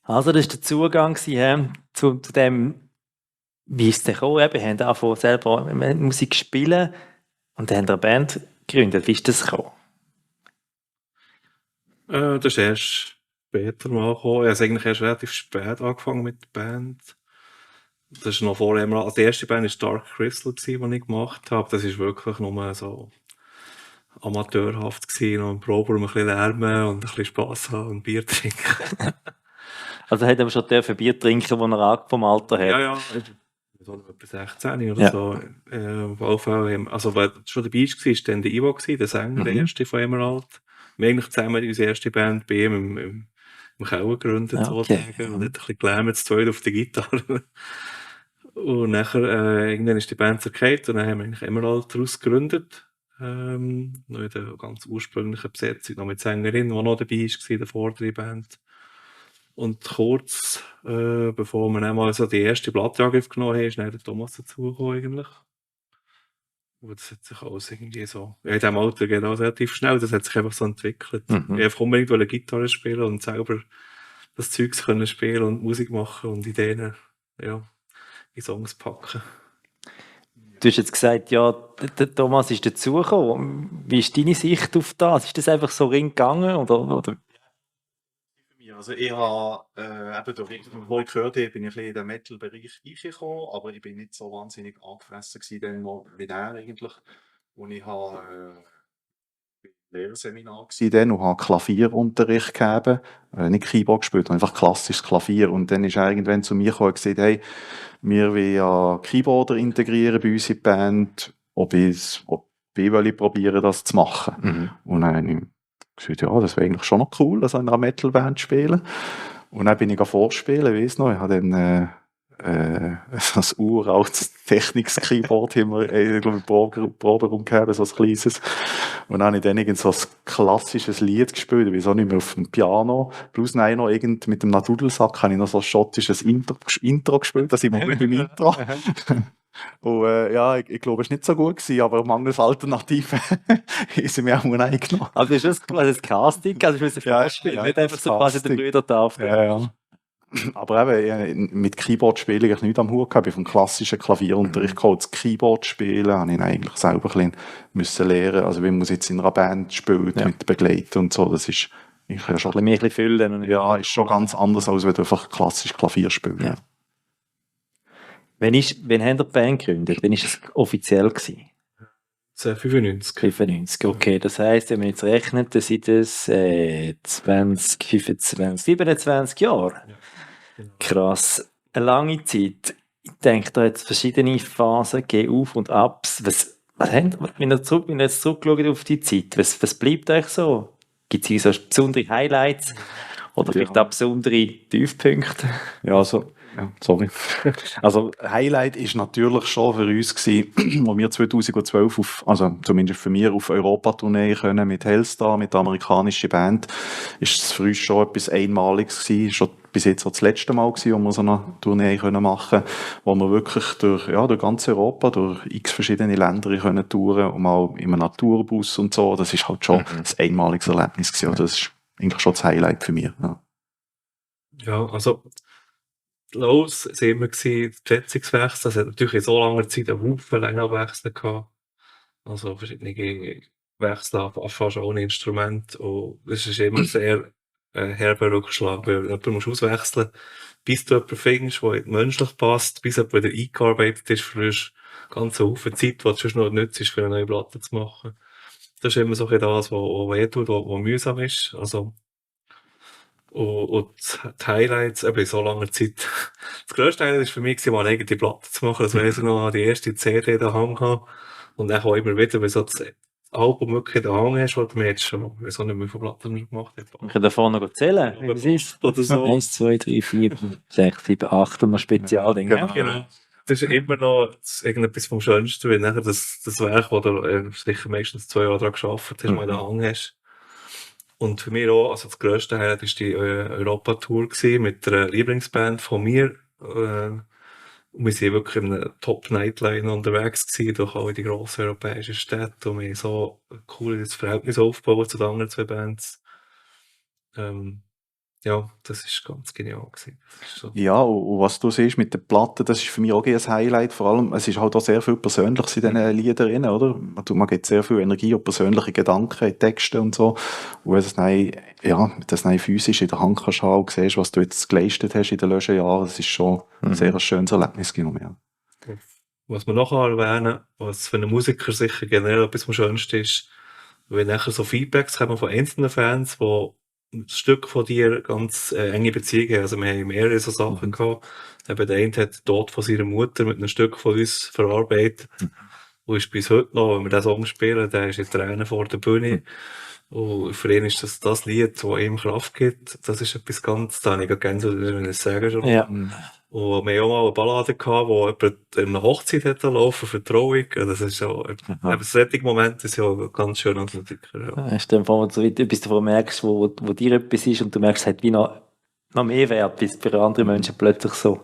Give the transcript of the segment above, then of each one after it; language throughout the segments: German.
Also, das war der Zugang zu dem, wie ist es denn gekommen? Eben, wir haben angefangen selber Musik spielen und dann haben wir eine Band gegründet. Wie ist das gekommen? Das ist erst später mal gekommen. Ich habe es eigentlich erst relativ spät angefangen mit der Band. Das ist noch vorher mal, also die erste Band war Dark Crystal, die ich gemacht habe. Das ist wirklich nur so amateurhaft gewesen, noch im Proberaum ein bisschen lärmen und ein bisschen Spass haben und Bier trinken. Also, er hat aber schon dürfen Bier trinken, wo er vom Alter her. Ja, so etwa 16 oder Ja. so. Auf jeden Fall, also, wer schon dabei war, war dann der Ivo, der Sänger, der erste von Emerald. Wir haben eigentlich zusammen unsere erste Band bei ihm im Keller gegründet, Okay. sozusagen. Und hat ein bisschen gelähmt, zu zweit auf der Gitarre. Und nachher, irgendwann ist die Band zerkehrt und dann haben wir eigentlich Emerald daraus gegründet. Noch in der ganz ursprünglichen Besetzung, noch mit Sängerin, die noch dabei war, in der vorderen Band. Und kurz bevor wir dann mal so die erste Platte aufgenommen haben, ist dann der Thomas dazugekommen eigentlich. Und das hat sich alles irgendwie so, ja, in diesem Alter geht auch relativ schnell, das hat sich einfach so entwickelt. Ich wollte einfach unbedingt Gitarre spielen und selber das Zeugs können spielen und Musik machen und Ideen, ja, in Songs packen. Du hast jetzt gesagt, ja, der Thomas ist dazugekommen. Wie ist deine Sicht auf das? Ist das einfach so reingegangen? Oder? Also ich habe eben durch wo ich gehört habe, bin ich ein bisschen in den Metal-Bereich reingekommen, aber ich bin nicht so wahnsinnig angefressen gewesen, dann mal wie er eigentlich. Und ich habe Lehrseminar gewesen dann und habe Klavierunterricht gegeben, nicht Keyboard gespielt, einfach klassisches Klavier. Und dann ist er irgendwann zu mir gekommen und gesagt, hey, wir wollen ja Keyboarder integrieren bei uns in die Band, ob ich probieren, das zu machen. Und dann habe ich gesagt, ja, das wäre eigentlich schon noch cool, also in einer Metal-Band spielen. Und dann bin ich vorspielen, ich weiss noch, ich habe dann so ein uraltes Technics-Keyboard haben wir, glaube ich, im Proberaum gehabt, so ein kleines. Und dann habe ich dann irgend so ein klassisches Lied gespielt, ich weiß auch nicht mehr, auf dem Piano. Plus nein, noch irgend mit dem Dudelsack habe ich noch so ein schottisches Intro gespielt, das im Moment beim Intro. Und ja, ich glaube, es war nicht so gut gewesen, aber mangels Alternativen haben sie mich auch mal eingenommen. Also ist das quasi ein Casting? Also ich muss Ja, vorstellen, nicht einfach so quasi den Brüder tauft. Ja. Aber eben, mit Keyboard spielen ich nichts am Hut gehabt. Ich habe vom klassischen Klavierunterricht gekommen. Das Keyboard spielen habe ich eigentlich selber ein bisschen lernen. Also wie man jetzt in einer Band spielt, mit Begleiten und so. Das ist ich ja schon ein bisschen füllen. Ja, ist schon ganz anders, als wenn du einfach klassisch Klavier spielst. Ja. Wann habt ihr die Band gegründet? Wann war das offiziell gewesen? 95. 95, okay. Das heisst, wenn man jetzt rechnet, dann sind es 20, 25, 27 Jahre. Ja, genau. Krass. Eine lange Zeit. Ich denke, da hat es verschiedene Phasen gegeben, Auf und Abs. Wenn ihr jetzt zurückschaut auf die Zeit, was bleibt euch so? Gibt es so besondere Highlights? Oder vielleicht auch besondere Tiefpunkte? Ja, also, sorry. Also, Highlight ist natürlich schon für uns gewesen, wo wir 2012 also zumindest für mich auf Europa-Tournee können mit Hellstar, mit der amerikanischen Band, ist es für uns schon etwas Einmaliges gewesen, schon bis jetzt auch das letzte Mal gewesen, wo wir so eine Tournee können machen, wo wir wirklich durch ganz Europa, durch x verschiedene Länder können touren und mal in einem Naturbus und so, das ist halt schon ein einmaliges Erlebnis gewesen, das ist eigentlich schon das Highlight für mich. Ja, also los sind wir gewesen, die Besetzungswechsel, es hat natürlich in so langer Zeit einen Haufen Längenwechsel gehabt, also verschiedene Wechsel fast ohne Instrument und es ist immer sehr herber Rückschlag, weil jemand musst auswechseln, bis du jemanden findest, der menschlich passt, bis jemand wieder eingearbeitet ist, für uns ganz Haufen Zeit, die du sonst noch nützt, für eine neue Platte zu machen. Das ist immer so ein bisschen das, was wehtut, was mühsam ist, also und die Highlights, eben in so langer Zeit. Das grösste Highlight war für mich, mal eine eigene Platte zu machen. Das weiss ich noch, die erste CD daheim haben. Und dann auch immer wieder, wenn so das Album wirklich daheim hast, wo du mir jetzt schon, ich weiß auch nicht, wie viele Platten wir gemacht haben. Wir können da vorne noch zählen. Ja, Was ist oder so. 1, 2, 3, 4, 5, 6, 7, 8 und noch Spezialding. Ja, genau. Das ist immer noch irgendetwas vom Schönsten, weil nachher das Werk, wo du sicher meistens 2 Jahre daran gearbeitet hast, mal in der Hand hast. Und für mich auch, also das grösste Highlight war die Europa-Tour mit der Lieblingsband von mir. Und wir waren wirklich in einem Top-Nightline unterwegs gewesen, durch alle die grossen europäischen Städte. Und wir haben so ein cooles Verhältnis aufgebaut zu den anderen 2 Bands. Ja, das ist ganz genial gewesen. Das ist so. Ja, und was du siehst mit den Platten, das ist für mich auch ein Highlight. Vor allem, es ist halt auch sehr viel Persönliches in diesen Liedern drin, oder? Man gibt sehr viel Energie und persönliche Gedanken in Texten und so. Und wenn du das dann physisch in der Hand kannst haben und siehst, was du jetzt geleistet hast in den letzten Jahren, das ist schon ein sehr schönes Erlebnis gewesen. Ja. Was man noch erwähnen kann, was für einen Musiker sicher generell etwas am schönsten ist, wenn nachher so Feedbacks kommen von einzelnen Fans, die ein Stück von dir ganz enge Beziehungen haben. Also wir haben mehrere so Sachen gehabt. Eben der eine hat den Tod von seiner Mutter mit einem Stück von uns verarbeitet. Und ist bis heute noch, wenn wir diesen Song spielen, der ist in Tränen vor der Bühne. Und für ihn ist das Lied, das ihm Kraft gibt. Das ist etwas ganz, da habe ich gerne wenn ich es sage schon. Ja. Und wir haben auch mal eine Ballade gehabt, wo jemand eine Hochzeit hätte laufen für Trauung. Das ist ja, eben solche Momente ist ja ganz schön als Musiker. Ja. Ja, ist dann, wenn du so etwas davon merkst, wo dir etwas ist und du merkst, es hat wie noch mehr Wert, bis es für andere Menschen plötzlich so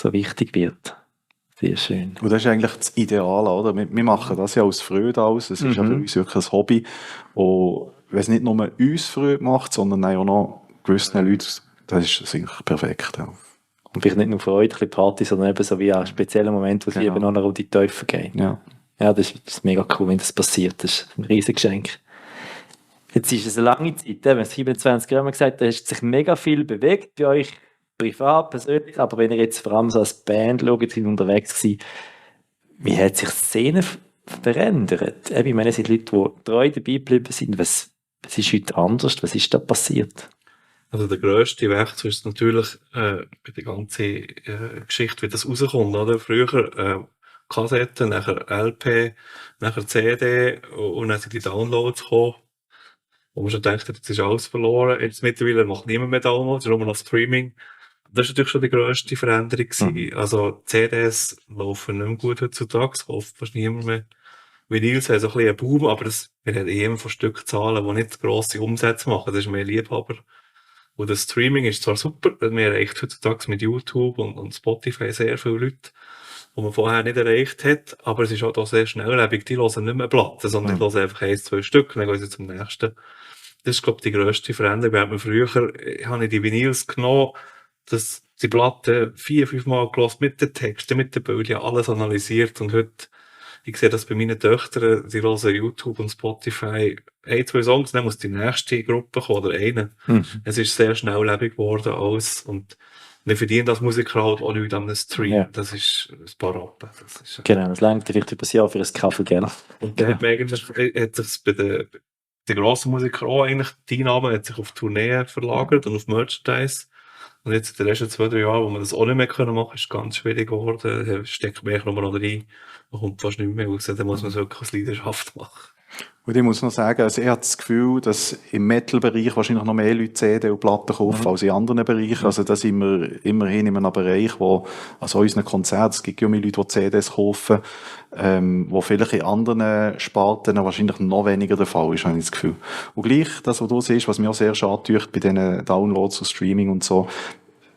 wichtig wird. Sehr schön. Und das ist eigentlich das Ideale, oder? Wir machen das ja aus Freude aus. Es ist ja für uns wirklich ein Hobby. Und wenn es nicht nur uns Freude macht, sondern auch noch gewissen Leuten, das ist eigentlich perfekt. Ja. Und vielleicht nicht nur für euch ein bisschen Party, sondern eben so wie ein spezieller Moment, wo sie eben noch nach die Teufel gehen. Ja. Ja, das ist mega cool, wenn das passiert. Das ist ein riesiges Geschenk. Jetzt ist es eine lange Zeit, eben 27 Jahre gesagt, da hat sich mega viel bewegt bei euch, privat, persönlich, aber wenn ihr jetzt vor allem so als Band schaut, sind unterwegs gewesen, wie hat sich die Szene verändert? Eben, ich meine, es sind Leute, die treu dabei geblieben sind. Was ist heute anders? Was ist da passiert? Also der grösste Wechsel ist natürlich bei der ganzen Geschichte, wie das rauskommt. Oder? Früher Kassetten, nachher LP, nachher CD und dann sind die Downloads gekommen. Wo man schon denkt, jetzt ist alles verloren. Jetzt mittlerweile macht niemand mehr Downloads, nur noch Streaming. Das war natürlich schon die grösste Veränderung gewesen. Also CDs laufen nicht mehr gut heutzutage, es kauft fast niemand mehr. Vinyls haben so ein bisschen einen Boom, aber wir haben immer von Stückzahlen, die nicht grosse Umsätze machen. Das ist mehr Liebhaber. Und das Streaming ist zwar super, wir erreicht heutzutage mit YouTube und Spotify sehr viele Leute, die man vorher nicht erreicht hat, aber es ist auch da sehr schnelllebig. Die hören nicht mehr Platten, sondern die hören einfach 1-2 Stück, dann gehen sie zum nächsten. Das ist, glaube ich, die grösste Veränderung. Wir haben früher, habe ich die Vinyls genommen, die Platte 4-5 Mal gehört, mit den Texten, mit den Bildern, alles analysiert. Und heute, ich sehe das bei meinen Töchtern, die hören YouTube und Spotify, 1-2 Songs, dann muss die nächste Gruppe kommen, oder eine. Es ist sehr schnelllebig geworden alles. Und wir verdienen als Musiker halt auch nicht an einem Stream. Ja. Das ist ein paar Rappen. Genau, das reicht vielleicht über das Jahr für ein Kaffee, gell? Und dann hat man eigentlich, hat sich bei den grossen Musikern auch eigentlich, die Einnahmen hat sich auf Tourneen verlagert und auf Merchandise. Und jetzt in den letzten 2-3 Jahren, wo man das auch nicht mehr machen konnte, ist es ganz schwierig geworden. Da steckt man eigentlich nur noch rein. Man kommt fast nicht mehr raus. Da muss man es wirklich als Leidenschaft machen. Und ich muss noch sagen, also ich habe das Gefühl, dass im Metal-Bereich wahrscheinlich noch mehr Leute CD und Platten kaufen als in anderen Bereichen. Also da sind wir immerhin in einem Bereich, wo, also unseren Konzerten, es gibt ja mehr Leute, die CDs kaufen, wo vielleicht in anderen Sparten wahrscheinlich noch weniger der Fall ist, habe ich das Gefühl. Und gleich, das, was du siehst, was mir auch sehr schade tut bei diesen Downloads und Streaming und so,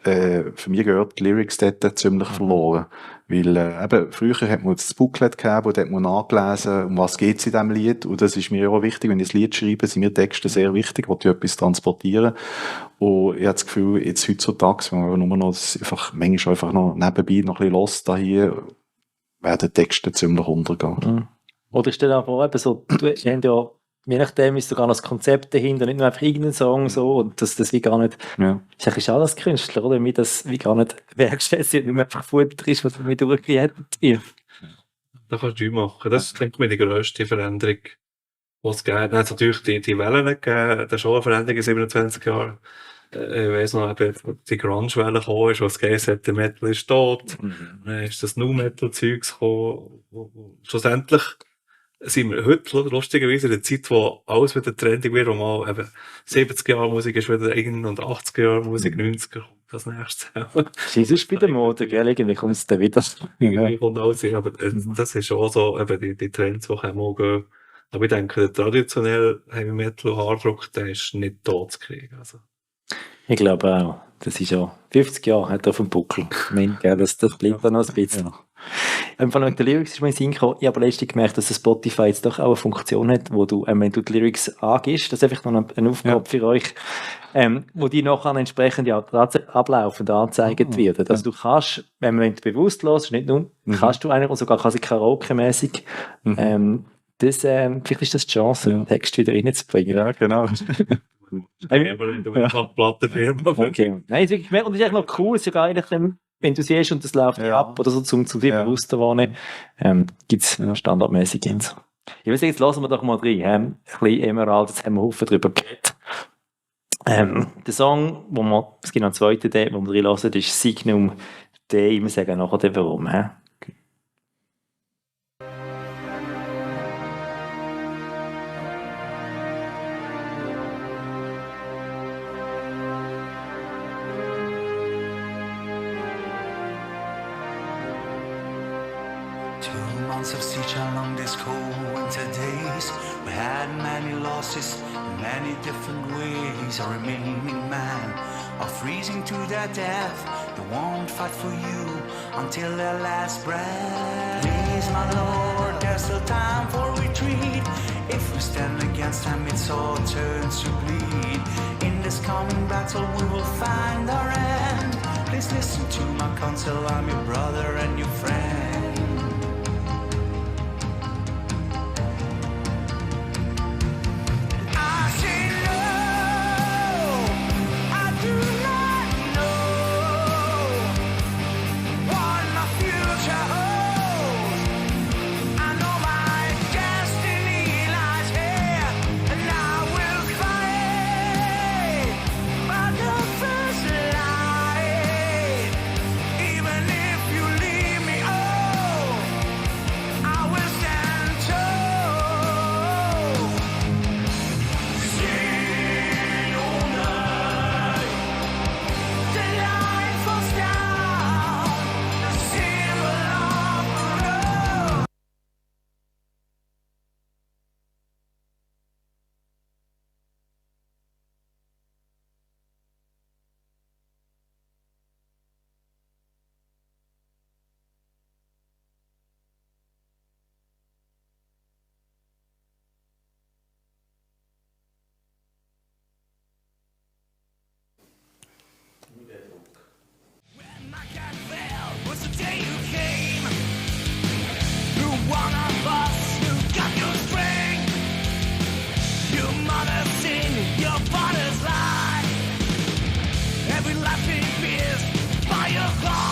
für mich gehört die Lyrics dort ziemlich verloren. Weil, eben, früher hat man das Booklet gegeben und dort hat man nachgelesen, um was geht's in diesem Lied. Und das ist mir auch wichtig, wenn ich ein Lied schreibe, sind mir Texte sehr wichtig, wo ich etwas transportieren. Und ich habe das Gefühl, jetzt heutzutage, wenn man nur noch, das einfach, manchmal einfach noch nebenbei noch ein bisschen los da hier, werden Texte ziemlich untergehen. Oder ist dann aber eben so, du hast ja, je nachdem ist sogar noch das Konzept dahinter, nicht nur einfach irgendein Song so, und das wie gar nicht, ist alles Künstler, oder? Wie das wie gar nicht wertschätzt wird, nur einfach Futter ist, was man durchgejätet wird. Das kannst du machen. Das ist, denke ich, die grösste Veränderung, die es gibt. Dann hat es natürlich die Wellen gegeben, das ist schon eine Veränderung in 27 Jahren. Ich weiss noch, eben, die Grunge-Welle gekommen ist, was geheißen hat, der Metal ist tot. Dann ist das Nu-Metal-Zeugs gekommen. Schlussendlich sind wir heute lustigerweise in der Zeit, wo alles wieder trendig wird, wo mal eben 70er Jahre Musik ist wieder und 80er Jahre Musik, 90er kommt das nächste. Das ist bei der Mode, gell? Irgendwie kommt es dann wieder. Irgendwie kommt alles hin, aber das ist auch so, eben die Trends, die kommen und gehen. Aber ich denke, der traditionelle Heavy Metal und Hardrock, der ist nicht tot zu kriegen. Also. Ich glaube auch. Das ist ja 50 Jahre hat er auf dem Buckel. Ich meine, gell, das bleibt dann noch ein bisschen. Von der Lyrics ist mir in den Sinn gekommen. Ich habe letztens gemerkt, dass Spotify jetzt doch auch eine Funktion hat, wo du, wenn du die Lyrics angibst, das ist einfach noch eine Aufgabe für euch, wo die nachher entsprechend ja ablaufend angezeigt werden. Also du kannst, wenn du bewusst hörst, nicht nur, kannst du eigentlich, und sogar quasi Karaoke-mäßig, vielleicht ist das die Chance, den Text wieder reinzubringen. Ja, genau. Du willst eine Plattenfirma. Okay. Nein, ist wirklich, und das ist eigentlich noch cool, sogar eigentlich, wenn du siehst und das läuft ab oder so, zum dir bewusster wahrnehmen, gibt es standardmäßig jetzt. Ich würde sagen, jetzt lassen wir doch mal rein. Ein bisschen Emerald, jetzt haben wir Haufen drüber geredet. Der Song, es gibt noch einen zweiten, den wir reinlassen, ist Signum Dei. Wir sagen nachher warum. Of siege along these cold winter days. We had many losses in many different ways. A remaining man are freezing to their death. They won't fight for you until their last breath. Please, my Lord, there's still time for retreat. If we stand against them, it's all turns to bleed. In this coming battle, we will find our end. Please listen to my counsel. I'm your brother and your friend. Every laughing pierced by your heart.